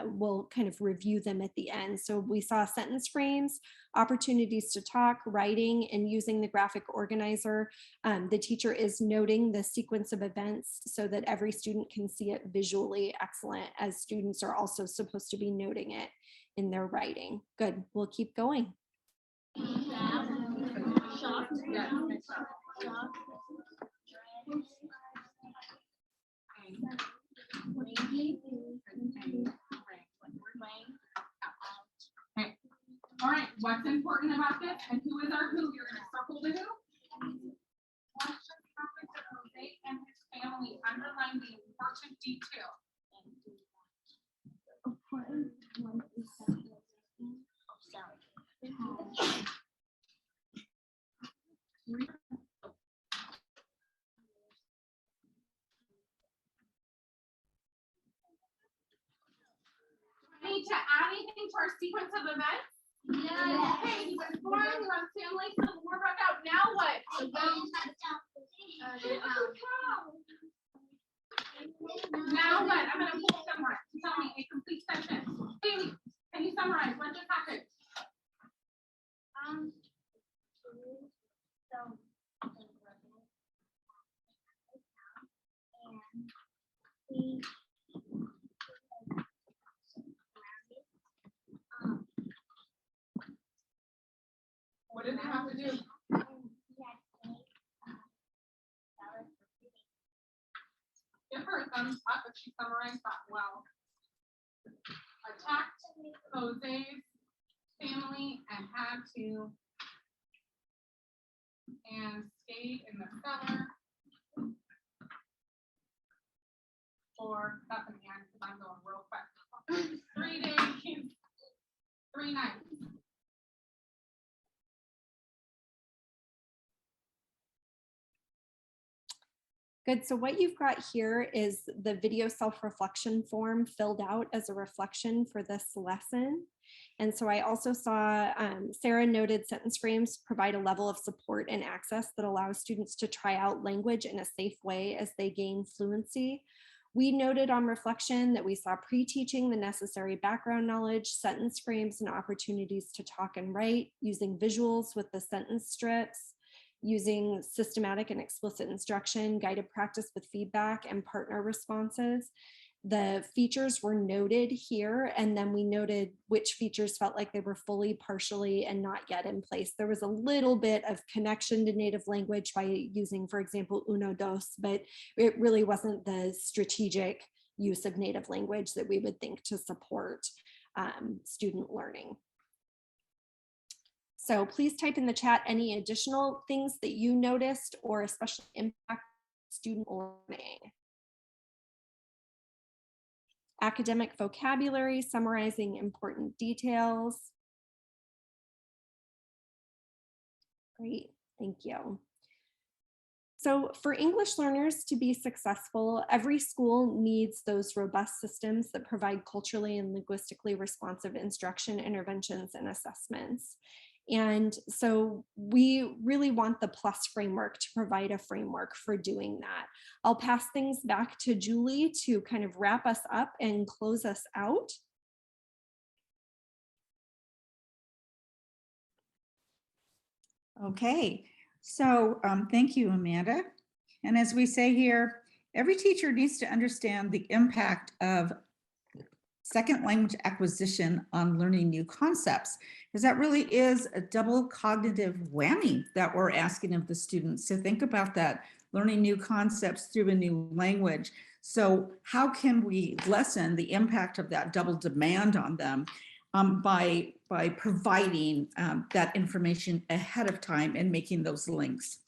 we'll kind of review them at the end. So we saw sentence frames, opportunities to talk, writing, and using the graphic organizer. The teacher is noting the sequence of events so that every student can see it visually. Excellent, as students are also supposed to be noting it in their writing. Good, we'll keep going. Okay. All right, what's important about this and who is our who? You're going to circle the who. Let's just focus on Jose and his family. Underline the important detail. Need to add anything to our sequence of events? Yeah. Okay, you went form, you went family, so the word broke out. Now what? Now what? I'm gonna pull summarize. Tell me a complete sentence. Haley, can you summarize what just happened? What did they have to do? Give her a thumbs up if she summarized that well. Attacked Jose's family and had to, and stayed in the cellar for, that's an and because I'm going real quick. 3 days, 3 nights. Good, so what you've got here is the video self-reflection form filled out as a reflection for this lesson. And so I also saw Sarah noted sentence frames provide a level of support and access that allows students to try out language in a safe way as they gain fluency. We noted on reflection that we saw pre-teaching the necessary background knowledge, sentence frames, and opportunities to talk and write, using visuals with the sentence strips, using systematic and explicit instruction, guided practice with feedback, and partner responses. The features were noted here, and then we noted which features felt like they were fully, partially, and not yet in place. There was a little bit of connection to native language by using, for example, uno, dos, but it really wasn't the strategic use of native language that we would think to support student learning. So please type in the chat any additional things that you noticed or especially impact student learning. Academic vocabulary, summarizing important details. Great, thank you. So for English learners to be successful, every school needs those robust systems that provide culturally and linguistically responsive instruction, interventions, and assessments. And so we really want the PLUS framework to provide a framework for doing that. I'll pass things back to Julie to kind of wrap us up and close us out. Okay, so thank you, Amanda. And as we say here, every teacher needs to understand the impact of second language acquisition on learning new concepts, because that really is a double cognitive whammy that we're asking of the students. So think about that, learning new concepts through a new language. So how can we lessen the impact of that double demand on them by providing that information ahead of time and making those links?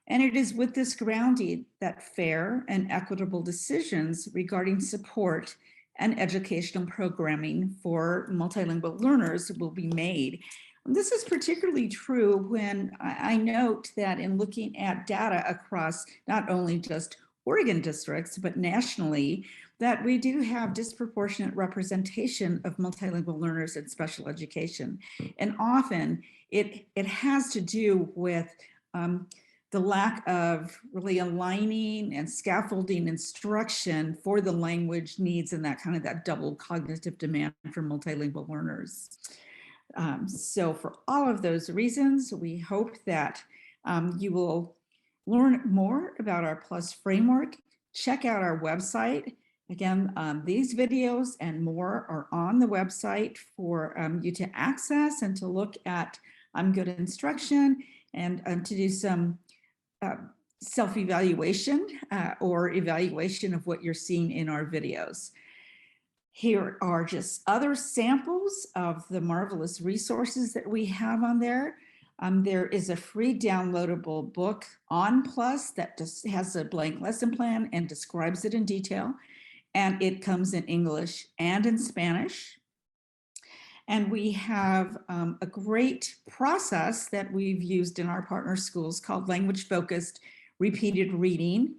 And it is with this grounding that fair and equitable decisions regarding support and educational programming for multilingual learners will be made. And this is particularly true when I note that in looking at data across not only just Oregon districts, but nationally, that we do have disproportionate representation of multilingual learners in special education. And often it has to do with the lack of really aligning and scaffolding instruction for the language needs and that double cognitive demand for multilingual learners. So for all of those reasons, we hope that you will learn more about our PLUS framework. Check out our website. Again, these videos and more are on the website for you to access and to look at good instruction and to do some self-evaluation or evaluation of what you're seeing in our videos. Here are just other samples of the marvelous resources that we have on there. There is a free downloadable book on PLUS that just has a blank lesson plan and describes it in detail. And it comes in English and in Spanish. And we have a great process that we've used in our partner schools called language-focused repeated reading,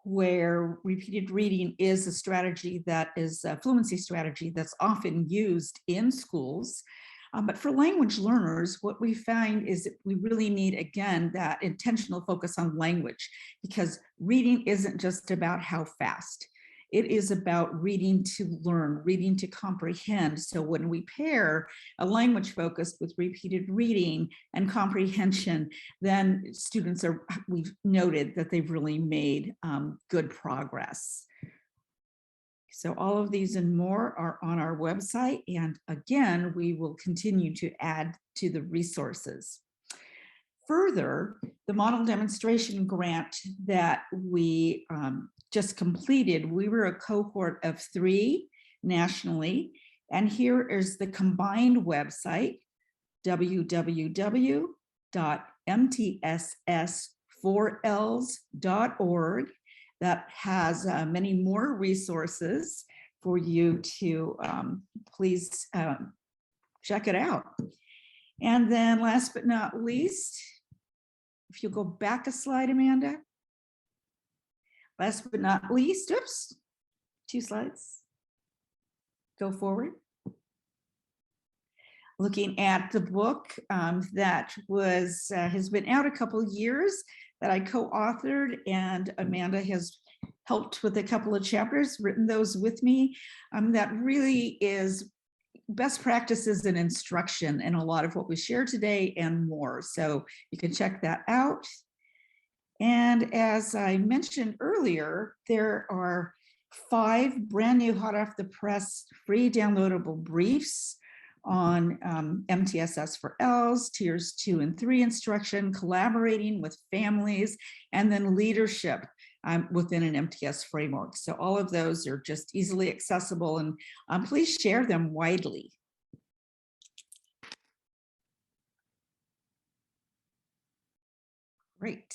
where repeated reading is a strategy that is a fluency strategy that's often used in schools. But for language learners, what we find is that we really need, again, that intentional focus on language, because reading isn't just about how fast. It is about reading to learn, reading to comprehend. So when we pair a language focus with repeated reading and comprehension, then students we've noted that they've really made good progress. So all of these and more are on our website. And again, we will continue to add to the resources. Further, the model demonstration grant that we just completed, we were a cohort of 3 nationally. And here is the combined website, www.mtss4ls.org, that has many more resources for you to please check it out. And then last but not least, if you'll go back a slide, Amanda. Last but not least, oops, 2 slides. Go forward. Looking at the book that has been out a couple years that I co-authored, and Amanda has helped with a couple of chapters, written those with me. That really is best practices in instruction and a lot of what we share today and more. So you can check that out. And as I mentioned earlier, there are 5 brand new hot off the press free downloadable briefs on MTSS for Ls, tiers 2 and 3 instruction, collaborating with families, and then leadership within an MTS framework. So all of those are just easily accessible, and please share them widely. Great.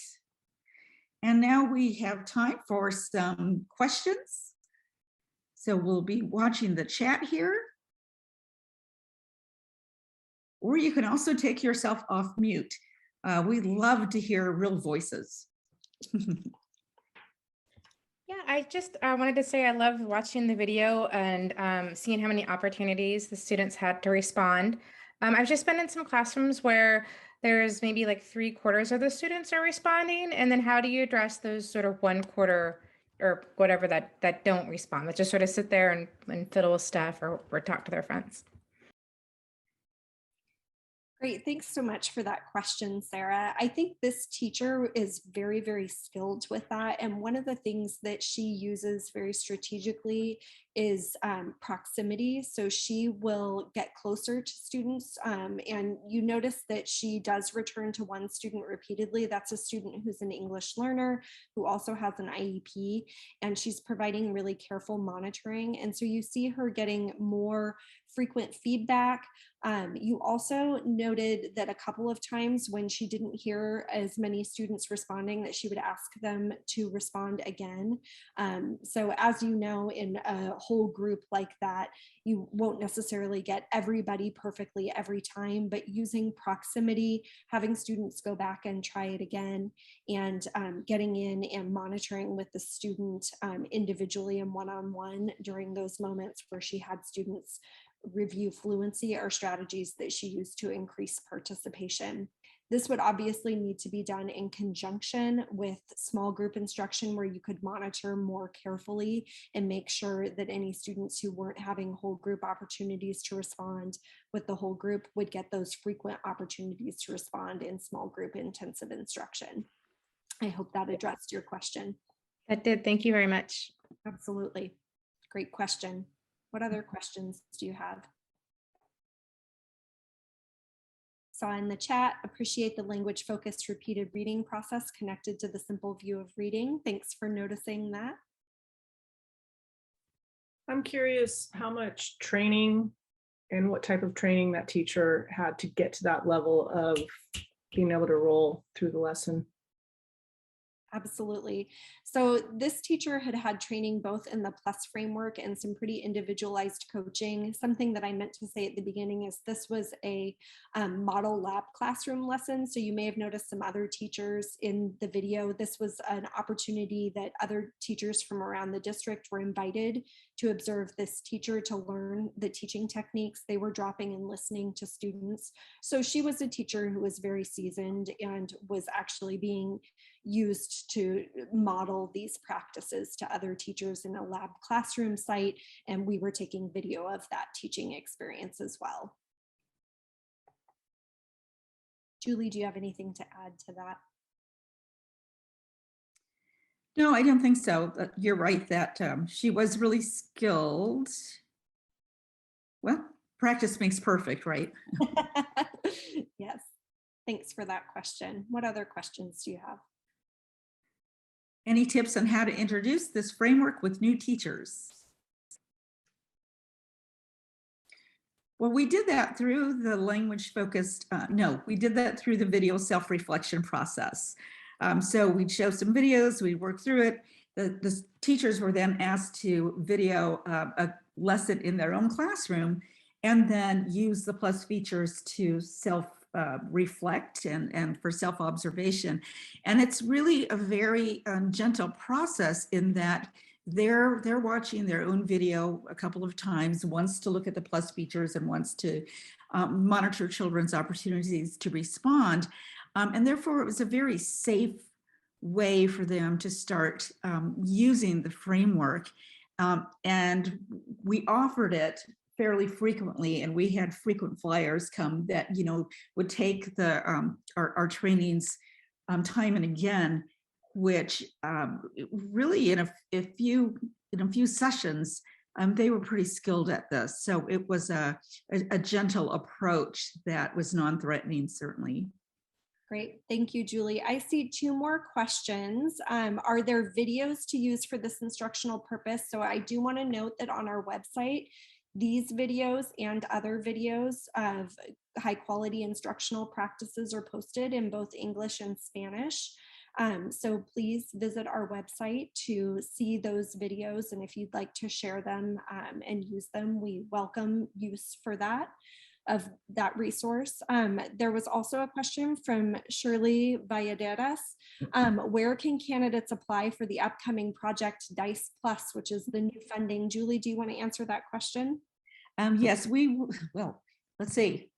And now we have time for some questions. So we'll be watching the chat here. Or you can also take yourself off mute. We love to hear real voices. Yeah, I just wanted to say I loved watching the video and seeing how many opportunities the students had to respond. I've just been in some classrooms where there's maybe like 3/4 of the students are responding, and then how do you address those sort of 1/4 or whatever that don't respond, that just sort of sit there and fiddle with stuff or talk to their friends? Great, thanks so much for that question, Sarah. I think this teacher is very, very skilled with that. And one of the things that she uses very strategically is proximity. So she will get closer to students, and you notice that she does return to one student repeatedly. That's a student who's an English learner who also has an IEP, and she's providing really careful monitoring. And so you see her getting more frequent feedback. You also noted that a couple of times when she didn't hear as many students responding, that she would ask them to respond again. So as you know, in a whole group like that, you won't necessarily get everybody perfectly every time, but using proximity, having students go back and try it again, and getting in and monitoring with the student individually and one-on-one during those moments where she had students review fluency are strategies that she used to increase participation. This would obviously need to be done in conjunction with small group instruction, where you could monitor more carefully and make sure that any students who weren't having whole group opportunities to respond with the whole group would get those frequent opportunities to respond in small group intensive instruction. I hope that addressed your question. That did. Thank you very much. Absolutely. Great question. What other questions do you have? Saw in the chat, appreciate the language focused repeated reading process connected to the simple view of reading. Thanks for noticing that. I'm curious how much training and what type of training that teacher had to get to that level of being able to roll through the lesson. Absolutely. So this teacher had had training both in the PLUS framework and some pretty individualized coaching. Something that I meant to say at the beginning is this was a model lab classroom lesson. So you may have noticed some other teachers in the video. This was an opportunity that other teachers from around the district were invited to observe this teacher to learn the teaching techniques. They were dropping and listening to students. So she was a teacher who was very seasoned and was actually being used to model these practices to other teachers in a lab classroom site, and we were taking video of that teaching experience as well. Julie, do you have anything to add to that? No, I don't think so. You're right that she was really skilled. Well, practice makes perfect, right? Yes, thanks for that question. What other questions do you have? Any tips on how to introduce this framework with new teachers? Well, we did that through the language focused, we did that through the video self-reflection process. So we'd show some videos, we'd work through it. The teachers were then asked to video a lesson in their own classroom and then use the PLUS features to reflect and for self-observation. And it's really a very gentle process in that they're watching their own video a couple of times, once to look at the PLUS features and once to monitor children's opportunities to respond. And therefore it was a very safe way for them to start using the framework. And we offered it fairly frequently, and we had frequent flyers come that would take the our trainings time and again, which really in a few sessions they were pretty skilled at this. So it was a gentle approach that was non-threatening, certainly. Great, thank you, Julie. I see two more questions. Are there videos to use for this instructional purpose? So I do want to note that on our website, these videos and other videos of high quality instructional practices are posted in both English and Spanish. So please visit our website to see those videos. And if you'd like to share them and use them, we welcome use for that. Of that resource. There was also a question from Shirley Valladares. Where can candidates apply for the upcoming project DICE Plus, which is the new funding? Julie, do you want to answer that question? Yes, let's see.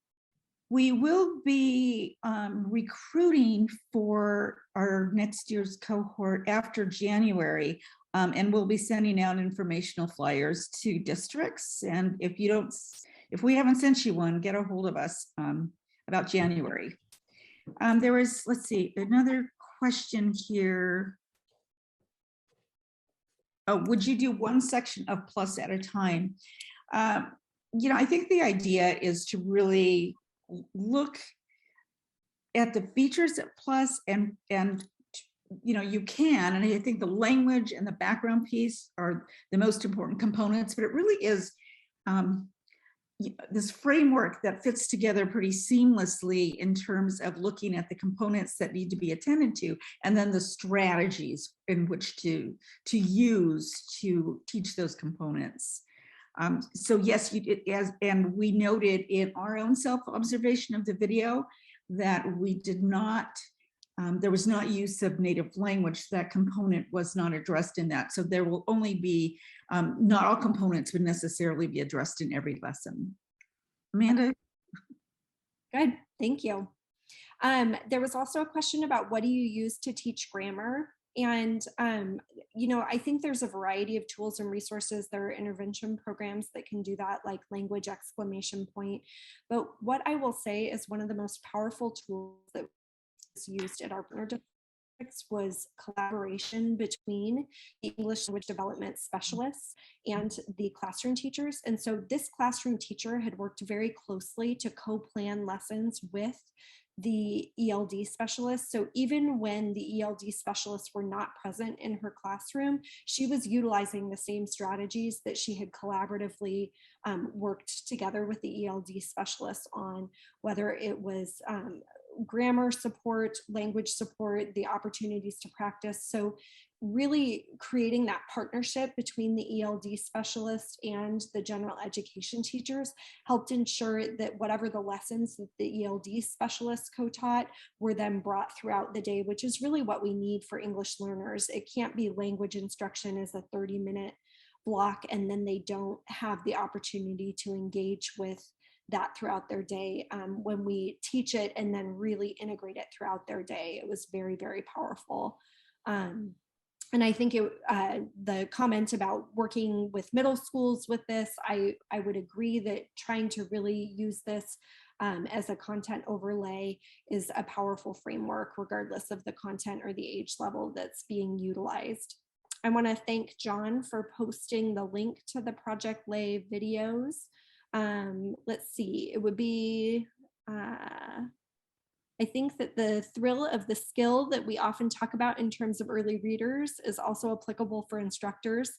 We will be recruiting for our next year's cohort after January, and we'll be sending out informational flyers to districts. And if we haven't sent you one, get a hold of us about January. There was, let's see, another question here. would you do one section of Plus at a time? You know, I think the idea is to really look at the features of Plus and you know, you can, and I think the language and the background piece are the most important components, but it really is this framework that fits together pretty seamlessly in terms of looking at the components that need to be attended to, and then the strategies in which to use to teach those components. So yes, and we noted in our own self-observation of the video that we did not, there was not use of native language. That component was not addressed in that. So there will only be, not all components would necessarily be addressed in every lesson. Amanda? Good, thank you. There was also a question about what do you use to teach grammar? And, you know, I think there's a variety of tools and resources. There are intervention programs that can do that, like language exclamation point. But what I will say is one of the most powerful tools that was used at our partner districts was collaboration between the English language development specialists and the classroom teachers. And so this classroom teacher had worked very closely to co-plan lessons with the ELD specialists. So even when the ELD specialists were not present in her classroom, she was utilizing the same strategies that she had collaboratively worked together with the ELD specialists on, whether it was grammar support, language support, the opportunities to practice. So really creating that partnership between the ELD specialists and the general education teachers helped ensure that whatever the lessons that the ELD specialists co-taught were then brought throughout the day, which is really what we need for English learners. It can't be language instruction as a 30-minute block and then they don't have the opportunity to engage with that throughout their day. When we teach it and then really integrate it throughout their day, it was very, very powerful. And I think the comment about working with middle schools with this, I would agree that trying to really use this as a content overlay is a powerful framework, regardless of the content or the age level that's being utilized. I want to thank John for posting the link to the Project Lay videos. Let's see, it would be, I think that the thrill of the skill that we often talk about in terms of early readers is also applicable for instructors.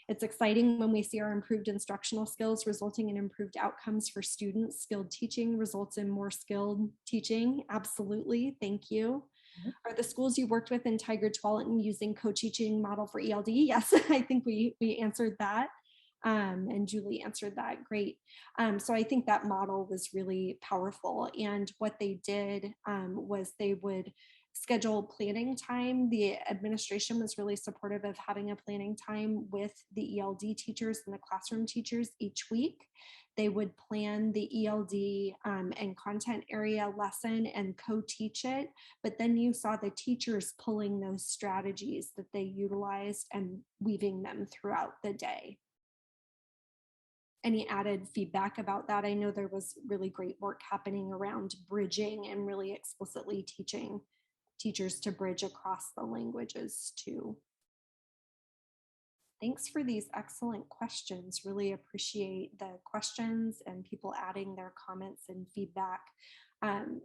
It's exciting when we see our improved instructional skills resulting in improved outcomes for students. Skilled teaching results in more skilled teaching. Absolutely, thank you. Are the schools you worked with in Tiger Tualatin using co-teaching model for ELD? Yes, I think we answered that. And Julie answered that great. So I think that model was really powerful. And what they did was they would schedule planning time. The administration was really supportive of having a planning time with the ELD teachers and the classroom teachers each week. They would plan the ELD and content area lesson and co-teach it, but then you saw the teachers pulling those strategies that they utilized and weaving them throughout the day. Any added feedback about that? I know there was really great work happening around bridging and really explicitly teaching teachers to bridge across the languages too. Thanks for these excellent questions. Really appreciate the questions and people adding their comments and feedback.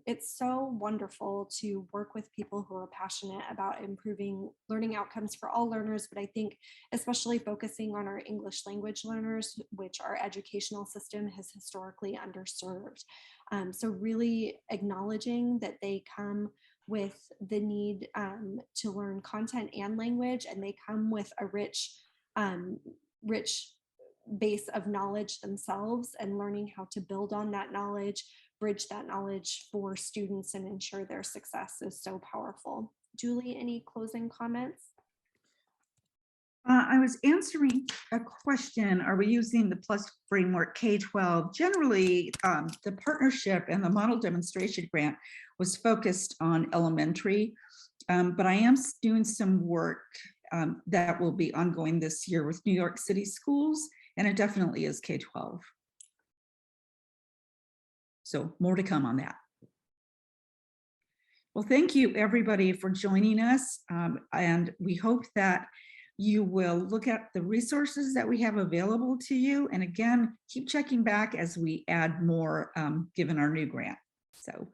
It's so wonderful to work with people who are passionate about improving learning outcomes for all learners, but I think especially focusing on our English language learners, which our educational system has historically underserved. So really acknowledging that they come with the need to learn content and language, and they come with a rich base of knowledge themselves, and learning how to build on that knowledge, bridge that knowledge for students and ensure their success is so powerful. Julie, any closing comments? I was answering a question, are we using the PLUS framework K-12? Generally, the partnership and the model demonstration grant was focused on elementary, but I am doing some work that will be ongoing this year with New York City schools, and it definitely is K-12. So more to come on that. Well, thank you everybody for joining us. And we hope that You will look at the resources that we have available to you. And again, keep checking back as we add more given our new grant. So